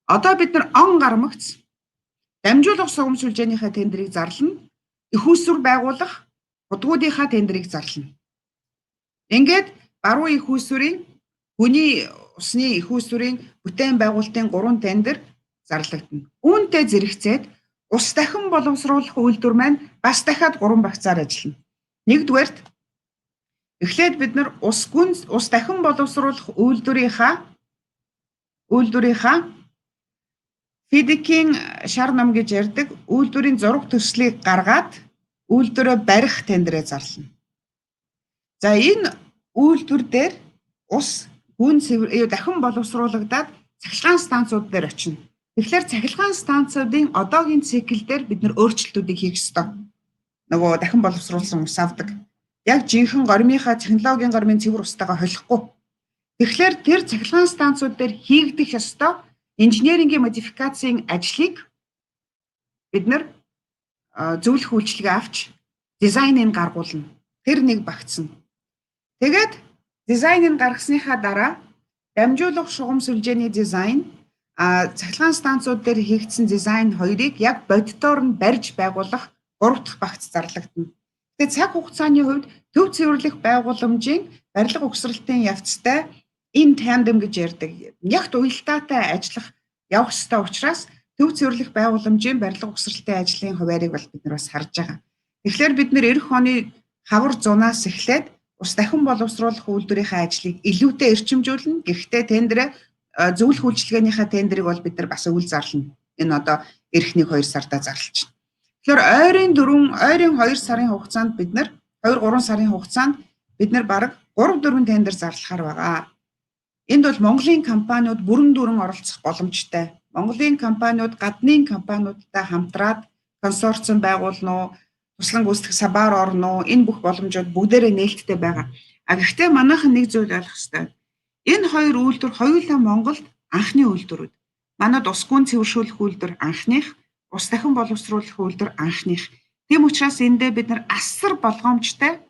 Одоо бид нар он гармагц дамжуулах шугам сүлжээнийхээ тендерийг зарлана. Их усүр байгуулах худгуудынхаа тендерийг зарлана. Ингээд баруун их усүрийн хүний усны их усүрийн бүтээн байгуулалтын 3 тендер зарлагдана. Үүнтэй зэрэгцээд ус дахин боловсруулах үйлдвэр маань бас дахиад 3 багцаар ажиллана. Нэгдүгээрт эхлээд бид нар ус дахин боловсруулах үйлдвэрийнхаа фидикийн шар ном гэж ярьдаг үйлдвэрийн зураг төслийг гаргаад үйлдвэрээ барих тендерээ зарлана. За энэ үйлдвэр дээр ус дахин боловсруулагдаад цахилгаан станцууд дээр очино. Тэгэхээр цахилгаан станцуудын одоогийн цикл дээр бид нар өөрчлөлтүүдийг хийх ёстой. Нөгөө дахин боловсруулсан ус авдаг. Яг жинхэнэ гормынхаа технологийн гормын цэвэр устайгаа холихгүй. Тэгэхээр тэр цахилгаан станцууд дээр хийгдэх ёстой инженерингийн модификацийн ажлыг бид нар зөвлөх үйлчилгээ авч дизайныг гаргуулна. Тэр нэг багцсан. Тэгээд дизайныг гаргасныхаа дараа дамжуулах шугам сүлжээний дизайн цахилгаан станцууд дээр хийгдсэн дизайн хоёрыг яг бодитоор нь барьж байгуулах 3 дахь багц зарлагдана. Тэгээд цаг хугацааны хувьд төв цэвэрлэх байгууламжийн барилга угсралтын явцтай энэ тандем гэж ярьдаг. Ягт уялдаатай ажиллах явах ёстой учраас төв цэвэрлэх байгууламжийн барилга угсралтын ажлын хуваарийг бол бид нар бас харж байгаа. Тэгэхээр бид нэр эх оны хавар зунаас эхлээд ус дахин боловсруулах үйлдвэрийнхээ ажлыг илүүтэй эрчимжүүлнэ. Гэхдээ тендерээ зөвлөх үйлчилгээнийхээ тендерийг бол бид нар бас өвөл зарлана. Энэ одоо эх 1-2 сарда зарлж байна. Тэгэхээр ойрын 2 сарын хугацаанд бид нар 2-3 сарын хугацаанд бид нар бараг 3-4 тендер зарлахаар байгаа. Энд бол Монголын компаниуд бүрэн оролцох боломжтой. Монголын компаниуд гадны компаниудтай хамтраад консорциум байгуулна уу, туслан гүйцэтгэх сабаар орно уу, энэ бүх боломжууд бүгдээрээ нээлттэй байгаа. Гэхдээ манайхан нэг зүйл ойлгох ёстой. Энэ хоёр үйлдвэр хоёулаа Монголд анхны үйлдвэрүүд. Манайд ус гүн цэвэршүүлэх үйлдвэр анхных, ус дахин боловсруулах үйлдвэр анхных. Тийм учраас эндээ бид нар асар болгоомжтой,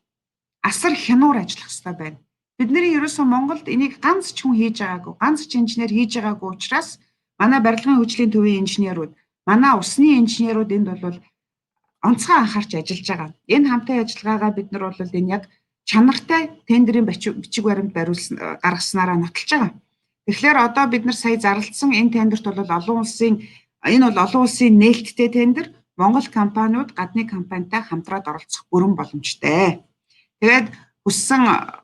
асар хянуур ажиллах ёстой байна. Бидний ерөөсөө Монголд энийг ганц ч хүн хийж байгаагүй, ганц ч инженер хийж байгаагүй учраас манай барилгын хөгжлийн төвийн инженерүүд, манай усны инженерүүд энд бол онцгой анхаарч ажиллаж байгаа. Энэ хамтын ажиллагаагаа бид нар бол энэ яг чанартай тендерийн бичиг баримт гаргаснараа нотолж байгаа. Тэгэхээр одоо бид нар сая зарлалсан энэ тендерт бол олон улсын нээлттэй тендер, Монгол компаниуд гадны компанитай хамтраад оролцох бүрэн боломжтой. Тэгээд хүссэн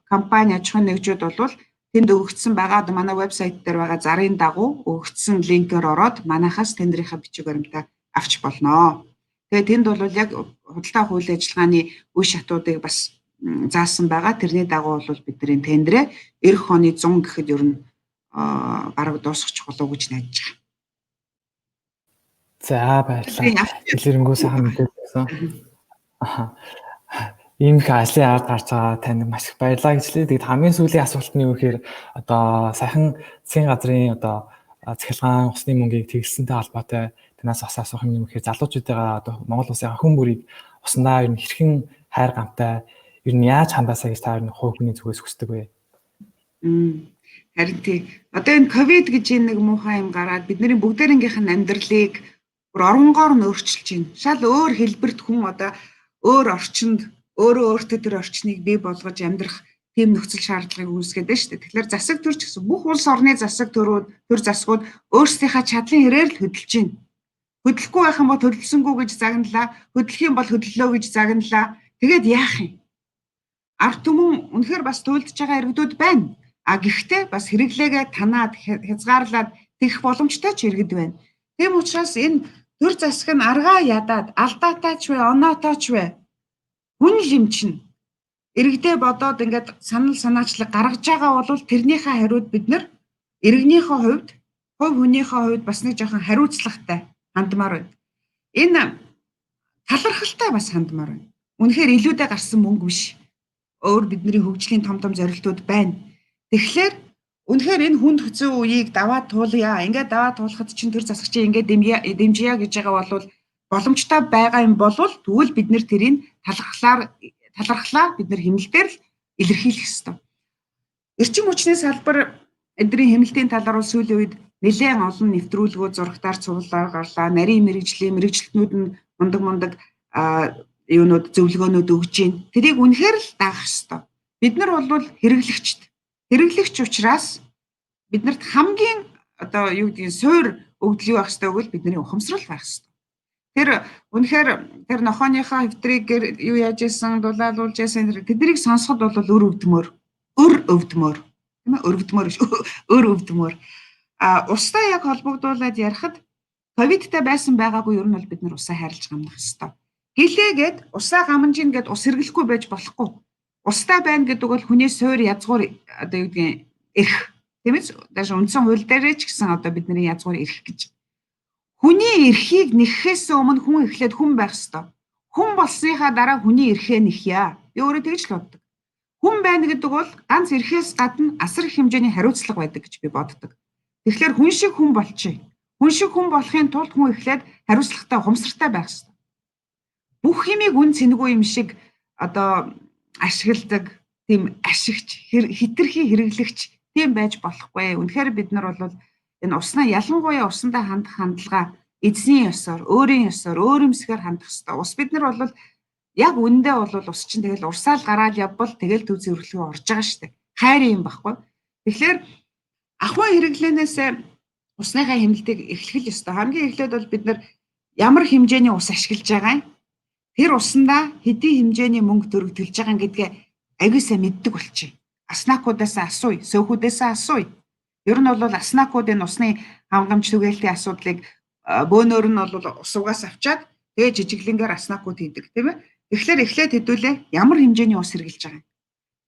компани аж ахуйн нэгжүүд бол тэнд өгөгдсөн байгаа манай вебсайт дээр байгаа зарын дагуу өгөгдсөн линкээр ороод манайхаас тендерийнхаа бичиг баримтаа авч болно. Тэгээд тэнд бол яг худалдаа хуулийн ажиллагааны үе шатуудыг бас заасан байгаа. Тэрний дагуу бол бидний тендерээ эх оны 100 гэхэд ер нь бараг дуусах чухал уу гэж найдаж байгаа. За баярлалаа. Илэрэнгүй сайхан мэдээлсэн. Ийм их ажлын ард гарч байгаа танд маш их баярлалаа гэж хэлээ. Тэгэд хамгийн сүүлийн асуулт нь юу гэхээр одоо сайхан засгийн газрын одоо цахилгаан усны мөнгийг тэглэсэнтэй холбоотой танаас асуух юм гэхээр залуучуудаа одоо Монгол улсын хүн бүрийг уснаа ер нь хэрхэн хайр гамтай ер нь яаж хандаасаа гэж та ер нь хувь хүний зүгээс хүсдэг вэ? Харин тий. Одоо энэ ковид гэж энэ нэг муухай юм гараад бидний бүгдээрнгийнх нь амьдралыг бүр оронгоор нь өөрчилж байна. Шал өөр хэлбэрт хүн одоо өөр орчинд өөрөө өөртөө тэр орчныг бий болгож амьдрах тийм нөхцөл шаардлагыг үүсгээд байна шүү дээ. Тэгэхээр засаг төр ч гэсэн бүх улс орны засаг төрүүд төр засгууд өөрсдийнхээ чадлын хэрээр л хөдөлж байна. Хөдлөхгүй байх юм бол хөдөлсөнгүй гэж загналаа, хөдлөх юм бол хөдлөлөө гэж загналаа. Тэгээд яах юм? Ард түмэн үнэхээр бас туйлдж байгаа иргэдүүд байна. А гэхдээ бас хэрэглээгээ танаад хязгаарлаад тэгэх боломжтой ч иргэд байна. Тийм учраас энэ төр засаг нь аргаа ядаад алдаатай ч вэ, оноотой ч вэ хүн л юм чинь иргэдээ бодоод ингээд санал санаачлаг гаргаж байгаа бол тэрнийхээ хариуд бид нар иргэнийхээ хувьд, хувь хүнийхээ хувьд бас нэг жоохон хариуцлагатай хандмаар байна. Энэ талархалтай бас хандмаар байна. Үнэхээр илүүдээ гарсан мөнгө биш. Өөр бидний хөгжлийн том зорилтууд байна. Тэгэхээр үнэхээр энэ хүнд хэцүү үеийг даваад туулъя. Ингээд даваад туулахад чинь төр засагчийн ингээд дэмжийя гэж байгаа бол боломжтой байгаа юм болвол тэгвэл бид нэр тэрийг талархлаа бид нар хэмнэлтээр л илэрхийлэх ёстой. Эрчим хүчний салбар эдний хэмнэлтийн талаар бол сүүлийн үед нэлээд олон нэвтрүүлгүүд зурагтаар цуглаар гарлаа. Нарийн мэрэгжлтнүүд нь мундаг юунууд зөвлөгөөнүүд өгж байна. Тэрийг үнэхээр л даах ёстой. Бид нар бол хэрэглэгч учраас биднэрт хамгийн одоо юу гэдгийг суур өгдөл байх ёстой бол бидний ухамсарал байх ёстой. Тэр үнэхээр тэр нохооныхоо хэвтрийг юу яаж исэн дулаалуулж яасан тэднийг сонсоход бол өр өвдмөр устай яг холбогдуулаад ярихад ковидтай байсан байгаагүй ер нь бол бид нар усаа хайрлаж гамнах ёстой. Гэлээгээд усаа гамжин гэд ус хэрэглэхгүй байж болохгүй. Устай байна гэдэг бол хүний суур язгуур одоо юу гэдгийг эрх тийм ээ дааш үндсэн хууль дээр ч гэсэн одоо бидний язгуур эрх гэж. Хүний эрхийг нэхэхээс өмнө хүн эхлээд хүн байх ёстой. Хүн болсныхаа дараа хүний эрхээ нэхье. Би өөрөө тэгж л боддог. Хүн байна гэдэг бол ганц эрхээс гадна асар их хэмжээний хариуцлага байдаг гэж би боддог. Тэгэхээр хүн шиг хүн болчих. Хүн шиг хүн болохын тулд хүн эхлээд хариуцлагатай, ухамсартай байх ёстой. Бүх юмыг үн цэнэгүй юм шиг одоо ашигладаг тийм ашигч хитрхи хэрэглэгч тийм байж болохгүй. Үнэхээр бид нар бол энэ уснаа ялангуяа усандаа хандах хандлага эзний ёсоор, өөрийн ёсоор, өөрөмсгөр хандах ёстой. Ус бид нар бол яг үндэ бол ус чинь тэгэл урсаал гараад явбал тэгэл төв зөвөрлөгөө орж байгаа шүү дээ. Хайр юм баггүй. Тэгэхээр ахуйн хэрэглэнээс усныхаа хэмнэлтийг эхлэх ёстой. Хамгийн эхлээд бол бид нар ямар хэмжээний ус ашиглаж байгаа юм? Тэр усандаа хэдийн хэмжээний мөнгө төгрөг төлж байгаа гэдгээ аягүй сайн мэддэг болчих. Аснакуудаас асууя, сөөхүүдээс асууя. Ер нь бол аснакууд энэ усны хангамж түгээлтийн асуудлыг бөөнөр нь бол усуугаас авчаад тэгээ жижиглэнгээр аснакууд хийдэг тийм ээ. Тэгэхээр эхлээд хэдүүлээ ямар хэмжээний ус хэрэглэж байгаа юм?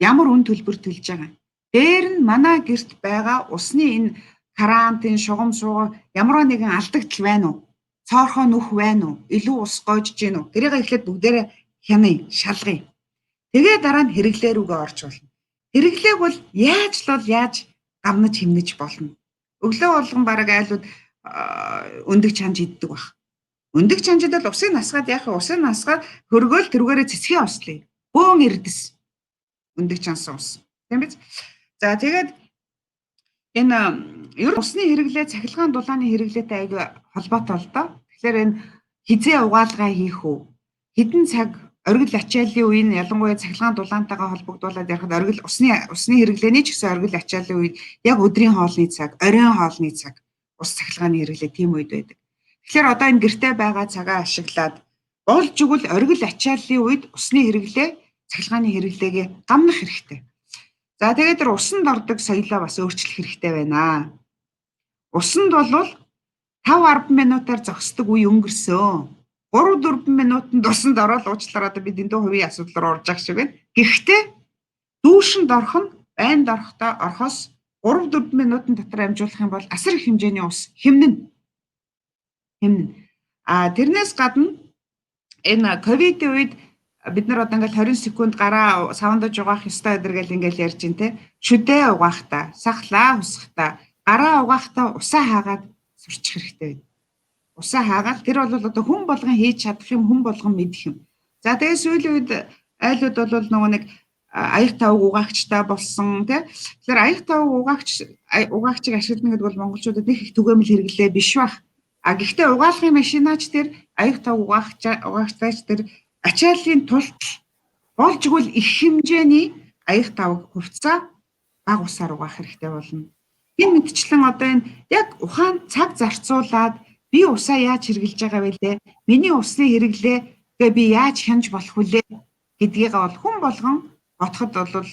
Ямар үн төлбөр төлж байгаа юм? Дээр нь манай гэрт байгаа усны энэ карантин, шугам суугаа ямар нэгэн алдагдал байна уу? Цоорхоо нүх байна уу? Илүү ус гоожж гин үү? Тэрийг эхлээд бүгдээрээ хянаа, шалгая. Тэгээ дараа нь хэрэглээ рүүгээ орж болно. Хэрэглээг бол яаж гамнаж хэмнэж болно. Өглөө болгон бараг айлууд өндөг чанж иддэг баг. Өндөг чанжид бол усын насгаад яах вэ? Усын насгаад хөргөөл тэрүүгээрээ цэцгийн ослоо. Бөөн эрдэс. Өндөг чансан ус. Тийм биз? За тэгээд энэ ер усны хэрэглээ цахилгаан дулааны хэрэглээтэй аягүй холбоотой л доо. Тэгэхээр энэ хизээ угаалгаа хийх үү? Хэдэн цаг оргил ачааллын үеийн ялангуяа цахилгаан дулаантайгаа холбогдуулаад ярихад оргил усны хэрэглээний ч гэсэн оргил ачааллын үед яг өдрийн хоолны цаг, оройн хоолны цаг ус цахилгааны хэрэглээ тийм үед байдаг. Тэгэхээр одоо энэ гэртээ байгаа цагаа ашиглаад болж игэл оргил ачааллын үед усны хэрэглээ, цахилгааны хэрэглээгээ гамнах хэрэгтэй. За тэгээд тэр усанд ордог соёлоо бас өөрчлөх хэрэгтэй байна. Усанд бол 5-10 минутаар зогсдог үе өнгөрсөн. 3-4 минутанд усанд ороод уучлаарай одоо би дэндүү хувийн асуудал руу орж байгаа шиг байна. Гэхдээ дүүшинд орох нь байнд орохоос 3-4 минутын дотор амжуулах юм бол асар их хэмжээний ус хэмнэн. Тэрнээс гадна энэ ковидын үед бид нар одоо ингээл 20 секунд гараа савандаж угаах ёстой гэдэргээл ингээл ярьж ин тэ. Шүдээ угаахтаа, сахлаа хусахтаа, гараа угаахтаа усаа хаагаад сурчих хэрэгтэй байна. Усаа хаагаад тэр бол одоо хүн болгон хийж чадах юм, хүн болгон мэдэх юм. За тэгээ сүүлийн үед айлууд бол нөгөө нэг аяг тавг угаагчтай болсон тий. Тэгэхээр аяг тавг угаагчийг ашигладаг гэдэг бол монголчуудад их түгээмэл хэрэглээ биш байх. Гэхдээ угаалгын машинаач тэр аяг тавг угаагчдаач тэр ачааллын тулд болж игэл их хэмжээний аяг тавг хувцас баг усаар угаах хэрэгтэй болно. Энэ мэдчлэн одоо энэ яг ухаан цаг зарцуулаад би усаа яаж хэрэглэж байгаа вэ лээ? Миний усны хэрэглээгээ би яаж хянаж болох вүлээ гэдгийг бол хүн болгон бодоход бол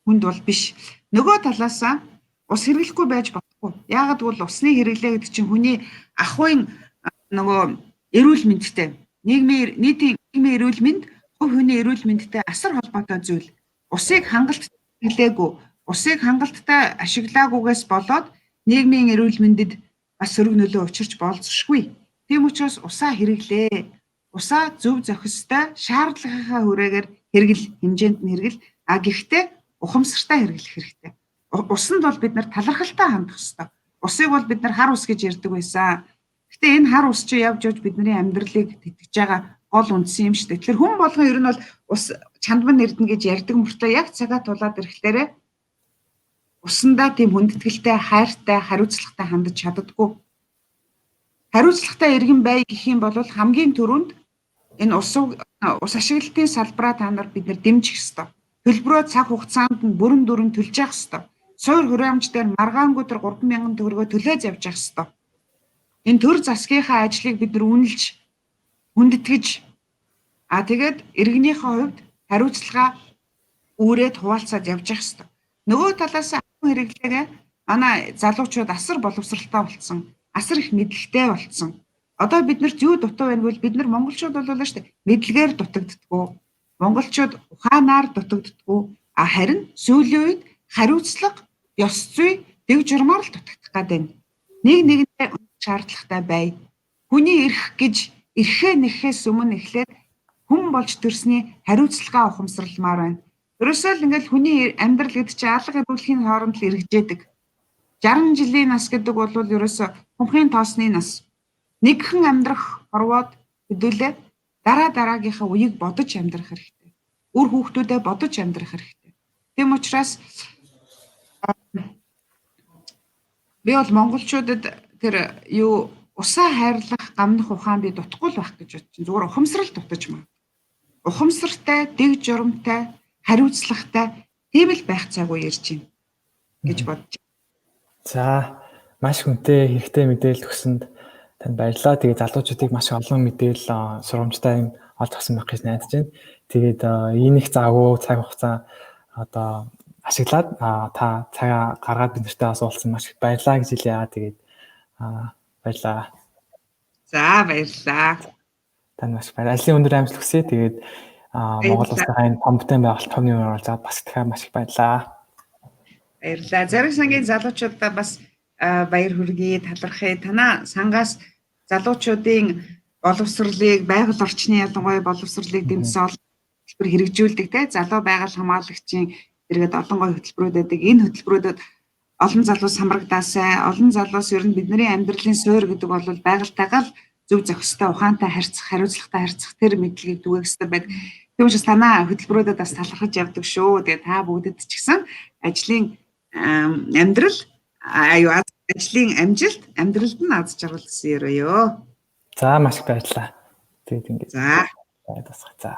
хүнд бол биш. Нөгөө талаасаа ус хэрэглэхгүй байж болохгүй. Яагаад гэвэл усны хэрэглээ гэдэг чинь хүний ахуйн нөгөө эрүүл мэндтэй, нийтийн эрүүл мэнд, хувь хүний эрүүл мэндтэй асар холбоотой зүйл. Усыг хангалттай хэрэглээгүй, усыг хангалттай ашиглаагүйгээс болоод нийгмийн эрүүл мэндэд бас сөрөг нөлөө учирч болзошгүй. Тийм учраас усаа хэрэглээ. Усаа зөв зохистой, шаардлагынхаа хүрээгээр хэмжээнд нь хэрэгэл. Гэхдээ ухамсартай хэрэглэх хэрэгтэй. Усанд бол бид нар талархалтай хандах ёстой. Усыг бол бид нар хар ус гэж ярьдаг байсан. Гэхдээ энэ хар ус чи явж бидний амьдралыг тэтгэж байгаа гол үндсэн юм шүү дээ. Тэгэхээр хүн болгон ер нь бол ус чандман эрдэнэ гэж ярьдаг мөртөө яг цагаа тулаад ирэхлээрээ усандаа тийм хүндэтгэлтэй, хайртай, хариуцлагатай хандаж чаддаггүй. Хариуцлагатай иргэн бай гэх юм бол хамгийн түрүүнд энэ ус ашиглалтын салбараа та нар бид нар дэмжих ёстой. Төлбөрөө цаг хугацаанд нь бүрэн дүрэн төлж явах ёстой. Суур хураамж дээр маргаангүй тэр 3,000 төгрөгөөр төлөөж явж явах ёстой. Энэ төр засгийнхаа ажлыг бид нар үнэлж хүндэтгэж тэгээд иргэнийхээ хувьд хариуцлага үүрээд хуваалцаад явж явах ёстой. Нөгөө талаас хэрэглээгээ манай залуучууд асар боловсралтай болсон, асар их мэдлэгтэй болсон. Одоо биднэрт юу дутуу байна гэвэл бид нар монголчууд бол шүү дээ мэдлэгээр дутагддаггүй. Монголчууд ухаанаар дутагддаггүй. Харин сүүлийн үед хариуцлага, ёс зүй, дэв журмаар л дутагдах гэдэг нь. Нэг нэгэндээ шаардлагатай бай. Хүний эрх гэж эрхээ нэхээс өмнө эхлээд хүн болж төрсний хариуцлагаа ухамсарламаар байна. Ерөөсөө л ингээл хүний амьдрал гэдэг чинь алга эрүүлэхийн хооронд л эргэжээдэг. 60 жилийн нас гэдэг бол ерөөсөө humхийн тоосны нас. Нэгхэн амьдрах хорвоод хэдүүлээ дараагийнхаа үеийг бодож амьдрах хэрэгтэй. Үр хүүхдүүдэд бодож амьдрах хэрэгтэй. Тийм учраас би бол монголчуудад тэр усаа хайрлах, гамнах ухаан би дутхгүй л байх гэж бодчих. Зүгээр ухамсарал дутаж маа. Ухамсартай, дэг журамтай, хариуцлагатай тийм л байх цаг үе ирж байна гэж бодож. За маш хүнтэй хэрэгтэй мэдээлэл өгсөнд танд баярлалаа. Тэгээд залуучуудыг маш олон мэдээлэл сургамжтай олж авсан байх гэж найдаж байна. Тэгээд энэ их завгүй цаг хугацаа одоо ашиглаад та цагаа гаргаад бид нартай бас уулзсан маш их баярлалаа гэж хэлье. Тэгээд баярлалаа. За баярлалаа. Танд маш баярлалаа. Ажлын өндөр амжилт хүсье. Тэгээд Монгол улсынхаа энэ том бүтээн байгуулалт томны өмнө оролцоод бас дахиад маш их баярлалаа. Баярлалаа. Зарим сангийн залуучуудаа бас баяр хүргэе, талархъя. Танаа сангаас залуучуудын боловсролыг, байгаль орчны ялангуяа боловсролыг дэмжсэн олон хөтөлбөр хэрэгжүүлдэг те. Залуу байгаль хамгаалагчийн зэрэгэд олон гой хөтөлбөрүүд байдаг. Энэ хөтөлбөрүүдэд олон залуу самрагдаасай. Олон залуус ер нь бидний амьдралын суурь гэдэг бол байгальтайгаа л зөв зохистой, ухаантай харьцах, хариуцлагатай харьцах тэр мэдлэгийг түгээх хэрэгтэй байдаг. Тийм учраас танаа хөтөлбөрүүдэд бас талархаж явдаг шүү. Тэгээ та бүгдэд ч гэсэн ажлын ажлын амжилт, амьдралд нь аз жаргал гэсэн ёроо. За маш их баярлалаа. Тэгээд ингэж. За. За.